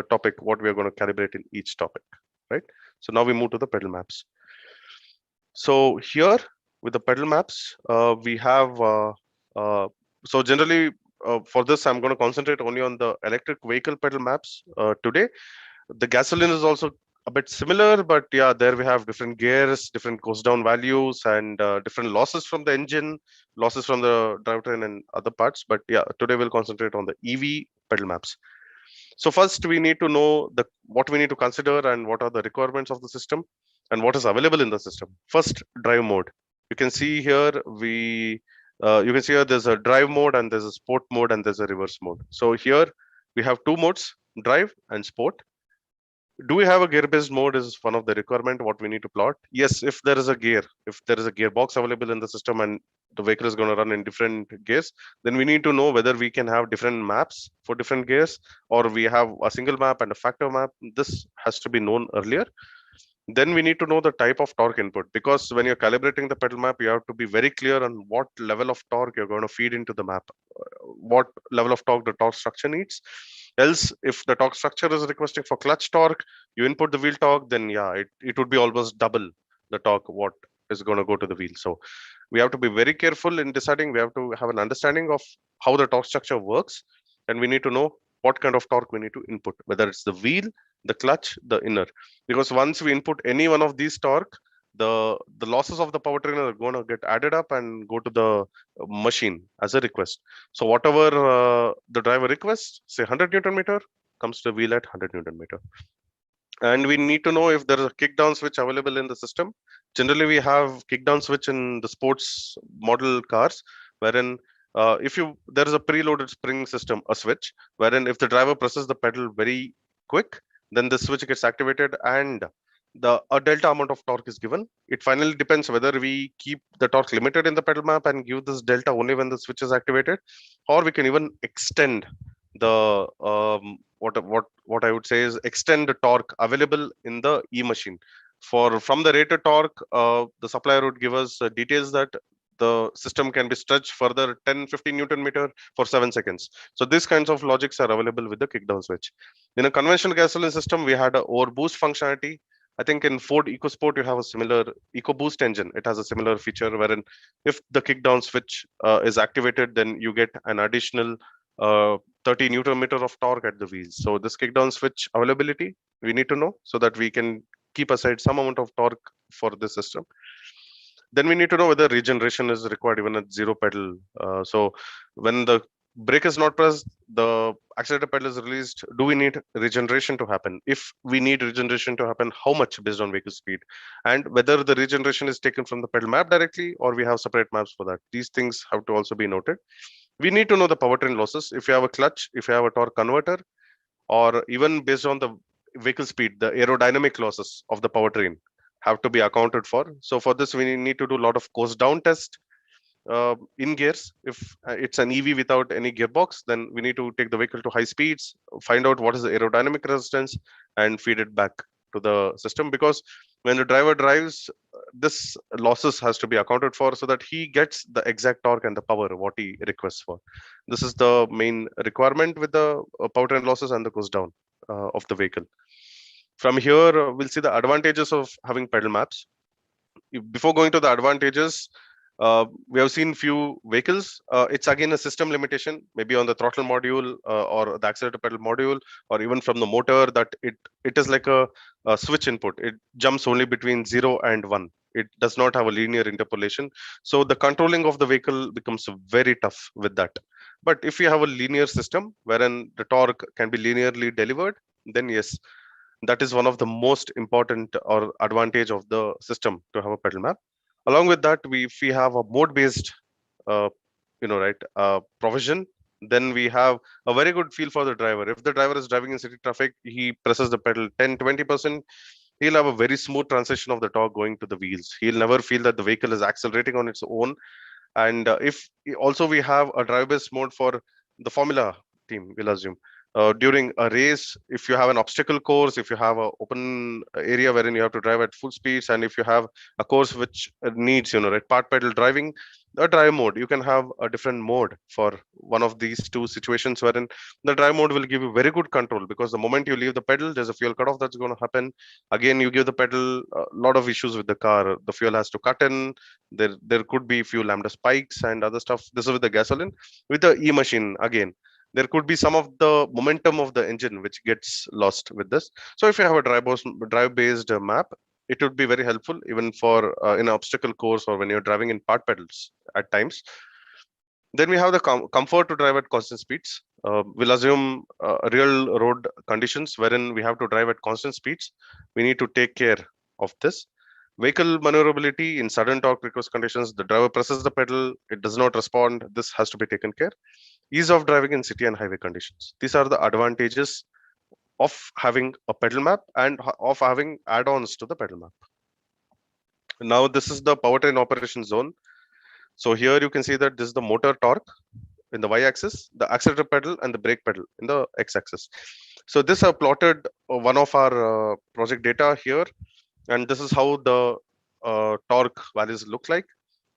[SPEAKER 2] topic, what we are going to calibrate in each topic, right? So now we move to the pedal maps. So here with the pedal maps, we have so generally for this, I'm going to concentrate only on the electric vehicle pedal maps today. The gasoline is also a bit similar, but yeah, there we have different gears, different coast down values, and different losses from the engine, losses from the drivetrain and other parts. But yeah, today we'll concentrate on the EV pedal maps. So first we need to know the what we need to consider and what are the requirements of the system and what is available in the system. First, drive mode. You can see here you can see here there's a drive mode and there's a sport mode and there's a reverse mode. So here we have two modes, drive and sport. Do we have a gear based mode is one of the requirement what we need to plot. Yes, if there is a gear, if there is a gearbox available in the system and the vehicle is going to run in different gears, then we need to know whether we can have different maps for different gears or we have a single map and a factor map. This has to be known earlier. Then we need to know the type of torque input, because when you're calibrating the pedal map, you have to be very clear on what level of torque you're going to feed into the map, what level of torque the torque structure needs. Else, if the torque structure is requesting for clutch torque, you input the wheel torque, then yeah, it would be almost double the torque what is going to go to the wheel. So we have to be very careful in deciding. We have to have an understanding of how the torque structure works, and we need to know what kind of torque we need to input, whether it's the wheel, the clutch, the inner. Because once we input any one of these torque, the losses of the powertrain are going to get added up and go to the machine as a request. So whatever the driver requests, say 100 Newton meter, comes to the wheel at 100 Newton meter. And we need to know if there is a kick down switch available in the system. Generally, we have kick down switch in the sports model cars, wherein if you there is a preloaded spring system, a switch, wherein if the driver presses the pedal very quick, then the switch gets activated and a delta amount of torque is given. It finally depends whether we keep the torque limited in the pedal map and give this delta only when the switch is activated, or we can even extend the what I would say is extend the torque available in the E machine. For from the rated torque, the supplier would give us details that the system can be stretched further 10-15 Newton meter for 7 seconds. So these kinds of logics are available with the kickdown switch. In a conventional gasoline system, we had a overboost functionality. I think in Ford EcoSport, you have a similar EcoBoost engine. It has a similar feature wherein if the kickdown switch is activated, then you get an additional 30 Newton meter of torque at the wheels. So this kickdown switch availability, we need to know so that we can keep aside some amount of torque for the system. Then we need to know whether regeneration is required even at zero pedal. So when the brake is not pressed, the accelerator pedal is released. Do we need regeneration to happen? If we need regeneration to happen, how much based on vehicle speed? And whether the regeneration is taken from the pedal map directly or we have separate maps for that. These things have to also be noted. We need to know the powertrain losses. If you have a clutch, if you have a torque converter, or even based on the vehicle speed, the aerodynamic losses of the powertrain have to be accounted for. So for this, we need to do a lot of coast down test in gears. If it's an EV without any gearbox, then we need to take the vehicle to high speeds, find out what is the aerodynamic resistance and feed it back to the system. Because when the driver drives, this losses has to be accounted for so that he gets the exact torque and the power what he requests for. This is the main requirement with the powertrain losses and the coast down of the vehicle. From here, we'll see the advantages of having pedal maps. Before going to the advantages, we have seen few vehicles. It's again a system limitation, maybe on the throttle module or the accelerator pedal module, or even from the motor, that it is like a switch input. It jumps only between 0 and 1. It does not have a linear interpolation. So the controlling of the vehicle becomes very tough with that. But if you have a linear system wherein the torque can be linearly delivered, then yes, that is one of the most important or advantage of the system to have a pedal map. Along with that, if we have a mode based right, provision, then we have a very good feel for the driver. If the driver is driving in city traffic, he presses the pedal 10-20%, he'll have a very smooth transition of the torque going to the wheels. He'll never feel that the vehicle is accelerating on its own. And if also we have a drive based mode for the Formula team, we'll assume. During a race, if you have an obstacle course, if you have an open area wherein you have to drive at full speeds, and if you have a course which needs, right, part pedal driving, a drive mode, you can have a different mode for one of these two situations, wherein the drive mode will give you very good control, because the moment you leave the pedal, there's a fuel cutoff that's going to happen. Again, you give the pedal, a lot of issues with the car. The fuel has to cut in, there could be few lambda spikes and other stuff. This is with the gasoline. With the e-machine, again, there could be some of the momentum of the engine which gets lost with this. So if you have a drive based map, it would be very helpful even for in an obstacle course, or when you're driving in part pedals at times. Then we have the comfort to drive at constant speeds. We'll assume real road conditions wherein we have to drive at constant speeds. We need to take care of this. Vehicle maneuverability in sudden torque request conditions, the driver presses the pedal, it does not respond. This has to be taken care. Ease of driving in city and highway conditions. These are the advantages of having a pedal map and of having add-ons to the pedal map. Now this is the powertrain operation zone. So here you can see that this is the motor torque in the y-axis, the accelerator pedal and the brake pedal in the x-axis. So this I plotted one of our project data here, and this is how the torque values look like.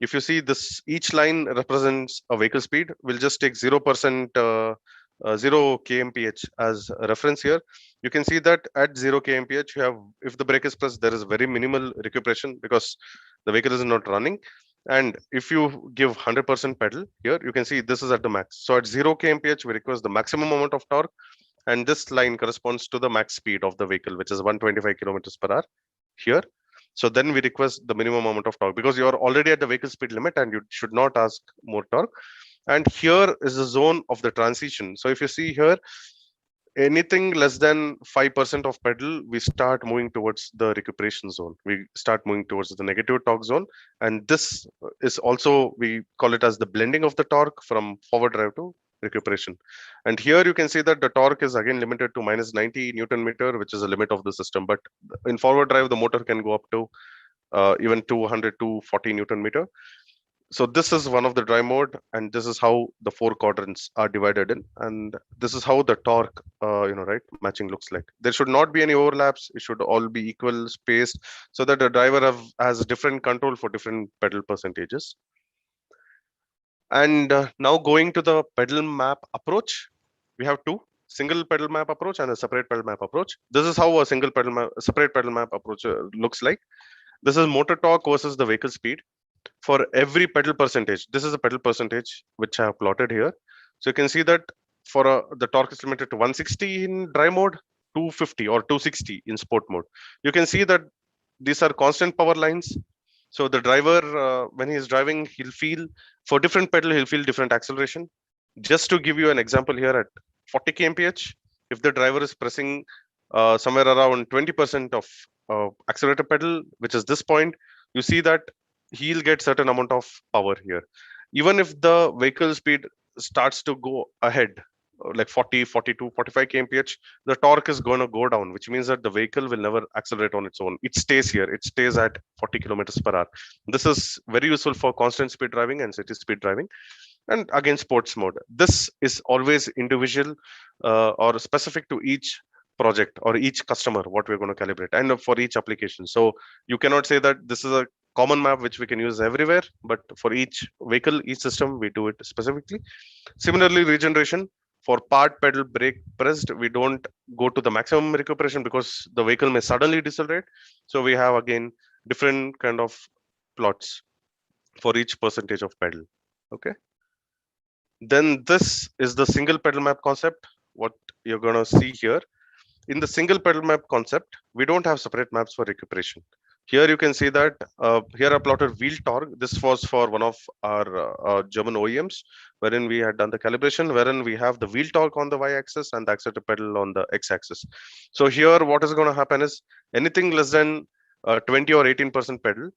[SPEAKER 2] If you see this, each line represents a vehicle speed. We'll just take 0% 0 kmph as a reference here. You can see that at 0 kmph, you have, if the brake is pressed, there is very minimal recuperation because the vehicle is not running. And if you give 100% pedal here, you can see this is at the max. So at 0 kmph, we request the maximum amount of torque, and this line corresponds to the max speed of the vehicle, which is 125 kilometers per hour here. So then we request the minimum amount of torque, because you're already at the vehicle speed limit and you should not ask more torque. And here is the zone of the transition. So if you see here, anything less than 5% of pedal, we start moving towards the recuperation zone. We start moving towards the negative torque zone. And this is also, we call it as the blending of the torque from forward drive to recuperation. And here you can see that the torque is again limited to minus 90 Newton meter, which is a limit of the system. But in forward drive, the motor can go up to even 200 to 40 Newton meter. So this is one of the drive mode, and this is how the four quadrants are divided in, and this is how the torque right, matching looks like. There should not be any overlaps. It should all be equal spaced, so that the driver has different control for different pedal percentages. And now going to the pedal map approach, we have two: single pedal map approach and a separate pedal map approach. This is how a separate pedal map approach looks like. This is motor torque versus the vehicle speed. For every pedal percentage, this is a pedal percentage which I have plotted here. So you can see that for the torque is limited to 160 in dry mode, 250 or 260 in sport mode. You can see that these are constant power lines. So the driver, when he is driving, he'll feel, for different pedal, he'll feel different acceleration. Just to give you an example here, at 40 kmph, if the driver is pressing somewhere around 20% of accelerator pedal, which is this point, you see that he'll get certain amount of power here. Even if the vehicle speed starts to go ahead, like 40, 42, 45 kmph, the torque is going to go down, which means that the vehicle will never accelerate on its own. It stays here. It stays at 40 kilometers per hour. This is very useful for constant speed driving and city speed driving. And again, sports mode. This is always individual or specific to each project or each customer, what we're going to calibrate, and for each application. So you cannot say that this is a common map which we can use everywhere, but for each vehicle, each system, we do it specifically. Similarly, regeneration, for part pedal brake pressed, we don't go to the maximum recuperation because the vehicle may suddenly decelerate. So we have again different kind of plots for each percentage of pedal. Okay. Then this is the single pedal map concept, what you're going to see here. In the single pedal map concept, we don't have separate maps for recuperation. Here you can see that here I plotted wheel torque. This was for one of our German OEMs, wherein we had done the calibration, wherein we have the wheel torque on the y-axis and the accelerator pedal on the x-axis. So here what is going to happen is anything less than 20 or 18% pedal,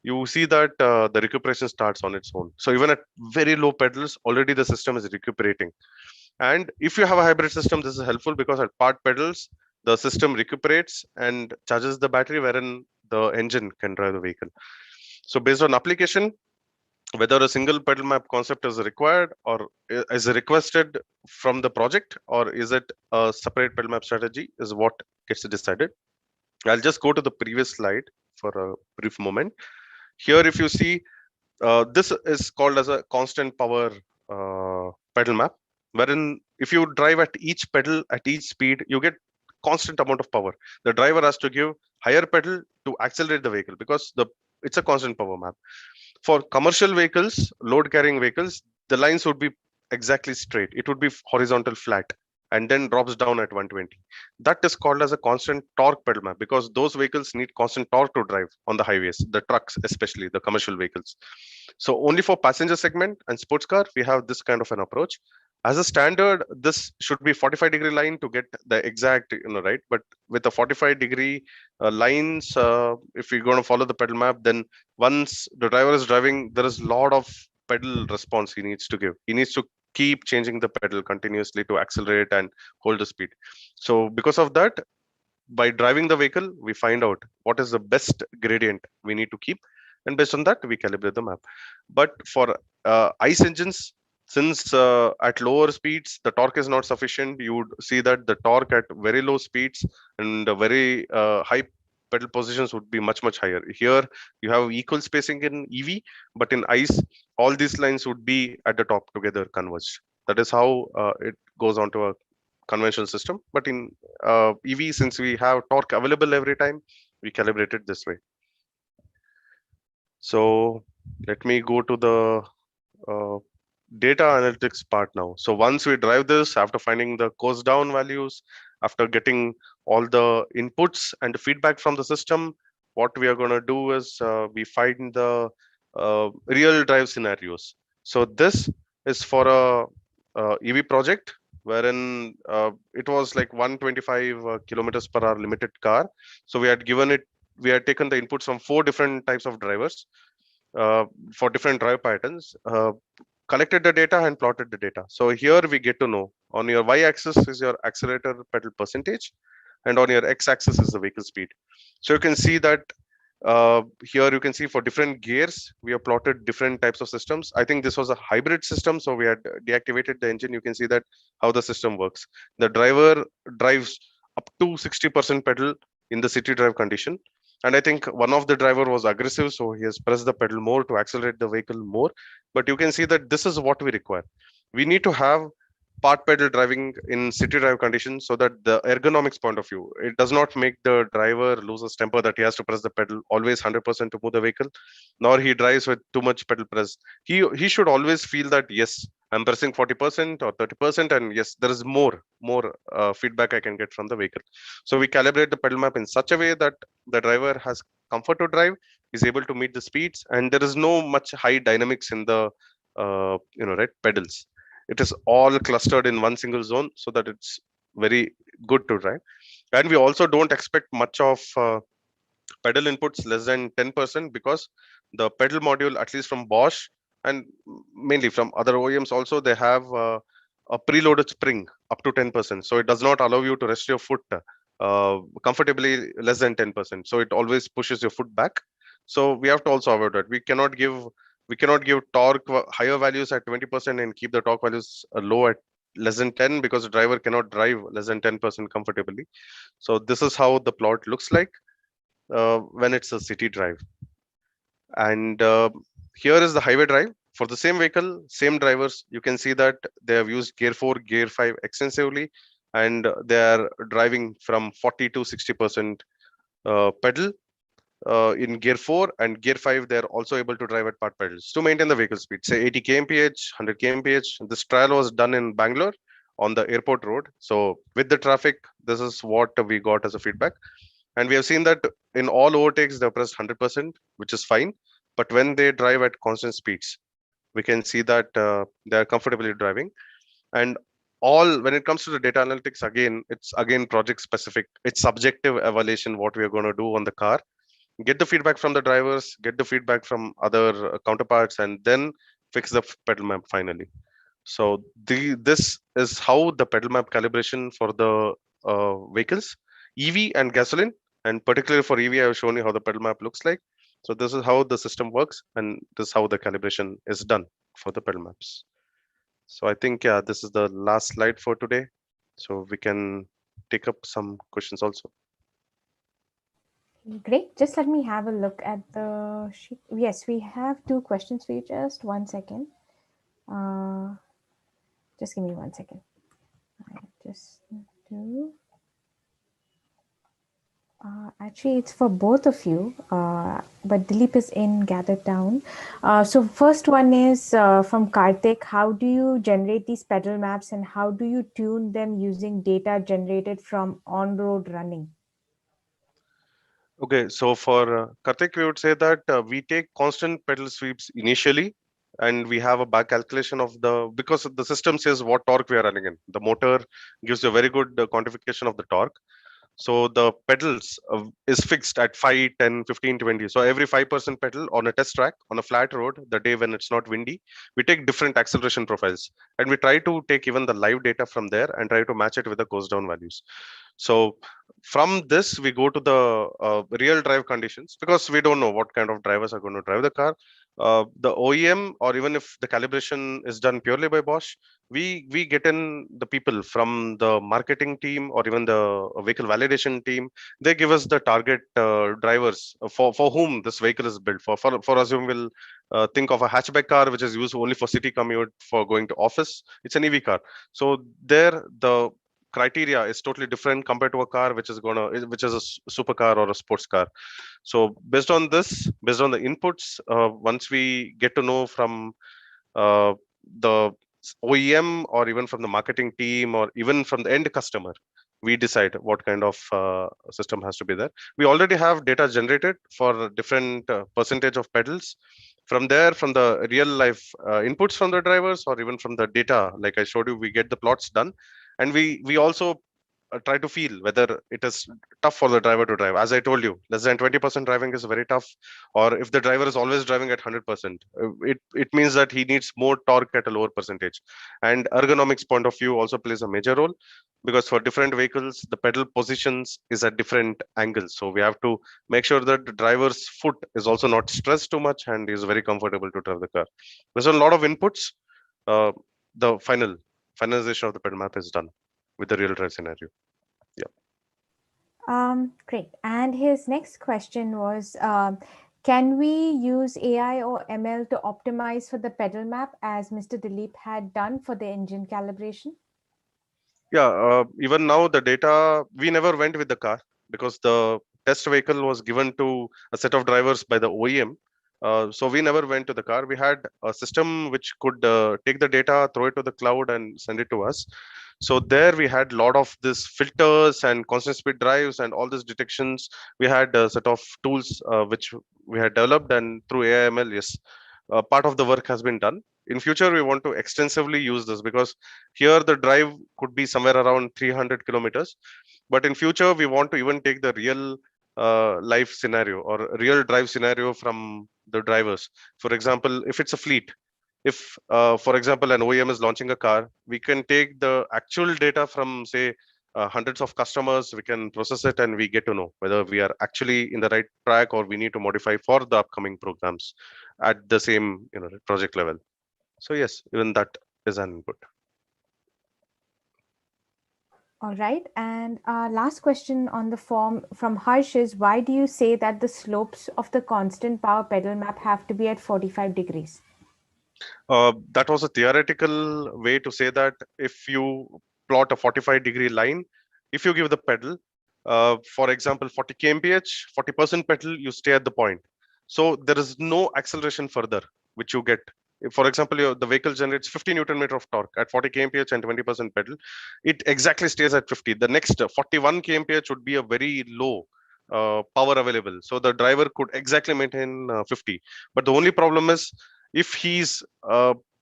[SPEAKER 2] you see that the recuperation starts on its own. So even at very low pedals, already the system is recuperating. And if you have a hybrid system, this is helpful because at part pedals, the system recuperates and charges the battery, wherein the engine can drive the vehicle. So based on application, whether a single pedal map concept is required or is requested from the project, or is it a separate pedal map strategy, is what gets decided. I'll just go to the previous slide for a brief moment. Here, if you see, this is called as a constant power pedal map, wherein if you drive at each pedal at each speed, you get constant amount of power. The driver has to give higher pedal to accelerate the vehicle because it's a constant power map. For commercial vehicles, load carrying vehicles, the lines would be exactly straight. It would be horizontal flat and then drops down at 120. That is called as a constant torque pedal map because those vehicles need constant torque to drive on the highways, the trucks, especially the commercial vehicles. So only for passenger segment and sports car, we have this kind of an approach. As a standard, this should be 45-degree line to get the exact, right? But with a 45-degree lines, if you're going to follow the pedal map, then once the driver is driving, there is a lot of pedal response he needs to give. He needs to keep changing the pedal continuously to accelerate and hold the speed. So because of that, by driving the vehicle, we find out what is the best gradient we need to keep, and based on that, we calibrate the map. But for ICE engines, since at lower speeds the torque is not sufficient, you would see that the torque at very low speeds and very high pedal positions would be much higher. Here you have equal spacing in EV, but in ICE, all these lines would be at the top together converged. That is how it goes on to a conventional system. But in EV, since we have torque available every time, we calibrate it this way. So let me go to the uh, data analytics part now. So once we drive this, after finding the course down values, after getting all the inputs and feedback from the system, what we are going to do is we find the real drive scenarios. So this is for a EV project wherein it was like 125 kilometers per hour limited car. So we had taken the inputs from 4 different types of drivers uh, for different drive patterns, collected the data and plotted the data. So here we get to know on your y-axis is your accelerator pedal percentage, and on your x-axis is the vehicle speed. So you can see that here you can see for different gears we have plotted different types of systems. I think this was a hybrid system, so we had deactivated the engine. You can see that how the system works. The driver drives up to 60% pedal in the city drive condition, and I think one of the driver was aggressive, so he has pressed the pedal more to accelerate the vehicle more. But you can see that this is what we require. We need to have part pedal driving in city drive conditions so that the ergonomics point of view, it does not make the driver lose his temper that he has to press the pedal always 100% to move the vehicle, nor he drives with too much pedal press. He should always feel that yes, I'm pressing 40% or 30%, and yes, there is more feedback I can get from the vehicle. So we calibrate the pedal map in such a way that the driver has comfort to drive, is able to meet the speeds, and there is no much high dynamics in the right pedals. It is all clustered in one single zone so that it's very good to drive. And we also don't expect much of pedal inputs less than 10% because the pedal module, at least from Bosch and mainly from other OEMs also, they have a preloaded spring up to 10%. So it does not allow you to rest your foot comfortably less than 10%. So it always pushes your foot back. So we have to also avoid that. We cannot give torque higher values at 20% and keep the torque values low at less than 10, because the driver cannot drive less than 10% comfortably. So this is how the plot looks like when it's a city drive. And here is the highway drive. For the same vehicle, same drivers, you can see that they have used gear 4, gear 5 extensively, and they are driving from 40 to 60% pedal in gear 4, and gear 5 they're also able to drive at part pedals to maintain the vehicle speed, say 80 kmph, 100 kmph. This trial was done in Bangalore on the airport road. So with the traffic, this is what we got as a feedback. And we have seen that in all overtakes they pressed 100%, which is fine. But when they drive at constant speeds, we can see that they are comfortably driving. And all when it comes to the data analytics, again, it's again project specific. It's subjective evaluation what we are going to do on the car. get the feedback from the drivers, get the feedback from other counterparts, and then fix the pedal map finally. So this is how the pedal map calibration for the vehicles, EV and gasoline, and particularly for EV, I have shown you how the pedal map looks like. So this is how the system works, and this is how the calibration is done for the pedal maps. So I think, yeah, this is the last slide for today. So we can take up some questions also.
[SPEAKER 1] Great. Just let me have a look at the sheet. Yes, we have two questions for you. Just one second. Uh, just give me one second. I just do. Actually, it's for both of you, but Dilip is in Gather Town. So first one is from Karthik. How do you generate these pedal maps and how do you tune them using data generated from on-road running?
[SPEAKER 2] Okay, so for Karthik, we would say that we take constant pedal sweeps initially, and we have a back calculation of because the system says what torque we are running in. The motor gives you a very good quantification of the torque. So the pedals is fixed at 5, 10, 15, 20. So every 5% pedal on a test track on a flat road, the day when it's not windy, we take different acceleration profiles, and we try to take even the live data from there and try to match it with the coast down values. So from this, we go to the real drive conditions, because we don't know what kind of drivers are going to drive the car. The OEM, or even if the calibration is done purely by Bosch, we get in the people from the marketing team or even the vehicle validation team. They give us the target drivers for whom this vehicle is built for assume we'll think of a hatchback car which is used only for city commute, for going to office. It's an EV car. So there the criteria is totally different compared to a car which is a supercar or a sports car. So based on the inputs, once we get to know from the OEM or even from the marketing team or even from the end customer, we decide what kind of system has to be there. We already have data generated for different percentage of pedals. From there, from the real life inputs from the drivers or even from the data, like I showed you, we get the plots done, and we also try to feel whether it is tough for the driver to drive. As I told you, less than 20% driving is very tough, or if the driver is always driving at 100%, it means that he needs more torque at a lower percentage. And ergonomics point of view also plays a major role, because for different vehicles the pedal positions is at different angles, so we have to make sure that the driver's foot is also not stressed too much and is very comfortable to drive the car. There's a lot of inputs. uh, the finalization of the pedal map is done with the real drive scenario. Yeah.
[SPEAKER 1] Great. And his next question was, can we use AI or ML to optimize for the pedal map as Mr. Dilip had done for the engine calibration?
[SPEAKER 2] Yeah, even now the data, we never went with the car because the test vehicle was given to a set of drivers by the OEM. So we never went to the car. We had a system which could take the data, throw it to the cloud, and send it to us. So there we had a lot of this filters and constant speed drives and all these detections. We had a set of tools which we had developed, and through AIML, yes, part of the work has been done. In future, we want to extensively use this, because here the drive could be somewhere around 300 kilometers, but in future we want to even take the real life scenario or real drive scenario from the drivers. For example, if it's a fleet, if for example an OEM is launching a car, we can take the actual data from, say, hundreds of customers, we can process it, and we get to know whether we are actually in the right track or we need to modify for the upcoming programs at the same project level. So yes, even that is an input.
[SPEAKER 1] All right. And last question on the form from Harsh is, why do you say that the slopes of the constant power pedal map have to be at 45 degrees?
[SPEAKER 2] That was a theoretical way to say that if you plot a 45-degree line, if you give the pedal, for example, 40 kmph, 40% pedal, you stay at the point. So there is no acceleration further, which you get. For example, the vehicle generates 50 Newton meter of torque at 40 kmph and 20% pedal. It exactly stays at 50. The next 41 kmph would be a very low power available. So the driver could exactly maintain 50. But the only problem is, if he's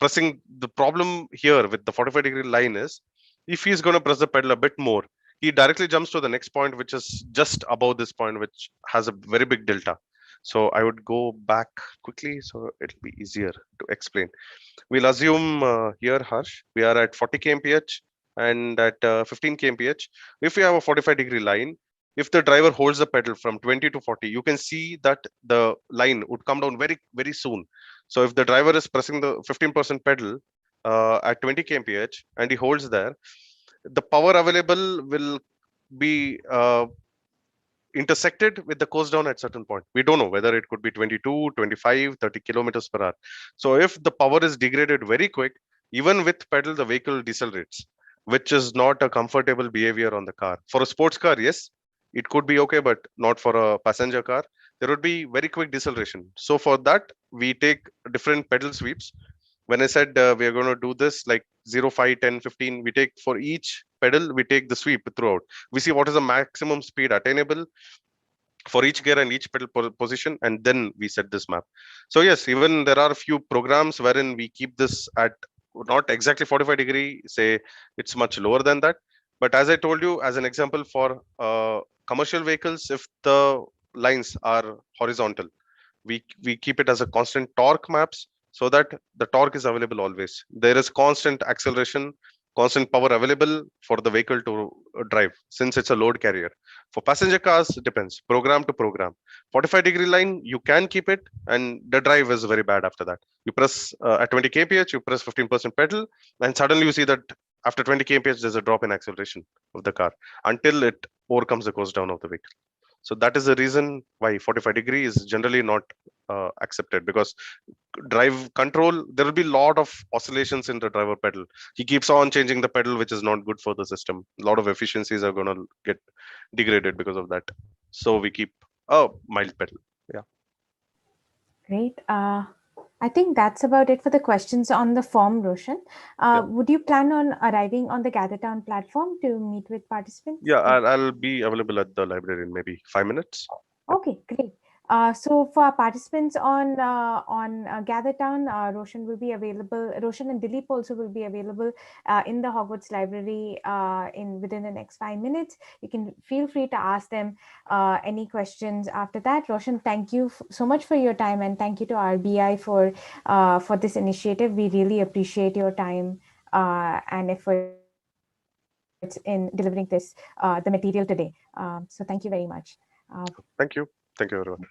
[SPEAKER 2] pressing, the problem here with the 45-degree line is, if he's going to press the pedal a bit more, he directly jumps to the next point, which is just above this point, which has a very big delta. So I would go back quickly so it'll be easier to explain. We'll assume here, Harsh, we are at 40 kmph and at 15 kmph. If we have a 45-degree line, if the driver holds the pedal from 20 to 40, you can see that the line would come down very, very soon. So if the driver is pressing the 15% pedal at 20 kmph and he holds there, the power available will be intersected with the coast down at certain point. We don't know whether it could be 22, 25, 30 kilometers per hour. So if the power is degraded very quick, even with pedal, the vehicle decelerates, which is not a comfortable behavior on the car. For a sports car, yes, it could be okay, but not for a passenger car. There would be very quick deceleration. So for that, we take different pedal sweeps. When I said we are going to do this like 0, 5, 10, 15, we take for each pedal, we take the sweep throughout. We see what is the maximum speed attainable for each gear and each pedal position, and then we set this map. So yes, even there are a few programs wherein we keep this at not exactly 45-degree, say it's much lower than that. But as I told you, as an example, for commercial vehicles, if the lines are horizontal, we keep it as a constant torque maps, so that the torque is available always. There is constant acceleration, constant power available for the vehicle to drive, since it's a load carrier. For passenger cars, it depends program to program. 45-degree line, you can keep it, and the drive is very bad after that. You press at 20 kph, you press 15% pedal, and suddenly you see that after 20 kph there's a drop in acceleration of the car until it overcomes the coast down of the vehicle. So that is the reason why 45-degree is generally not accepted, because drive control, there will be a lot of oscillations in the driver pedal. He keeps on changing the pedal, which is not good for the system. A lot of efficiencies are going to get degraded because of that. So we keep a mild pedal. Yeah.
[SPEAKER 1] Great. I think that's about it for the questions on the form, Roshan.
[SPEAKER 2] Yeah.
[SPEAKER 1] Would you plan on arriving on the GatherTown platform to meet with participants?
[SPEAKER 2] Yeah, I'll be available at the library in maybe 5 minutes. Yeah.
[SPEAKER 1] Okay, great. So for our participants on GatherTown, Roshan will be available. Roshan and Dilip also will be available in the Hogwarts Library in within the next 5 minutes. You can feel free to ask them any questions after that. Roshan, thank you so much for your time, and thank you to RBI for this initiative. We really appreciate your time and efforts in delivering this the material today. So thank you very much.
[SPEAKER 2] Thank you. Thank you, everyone.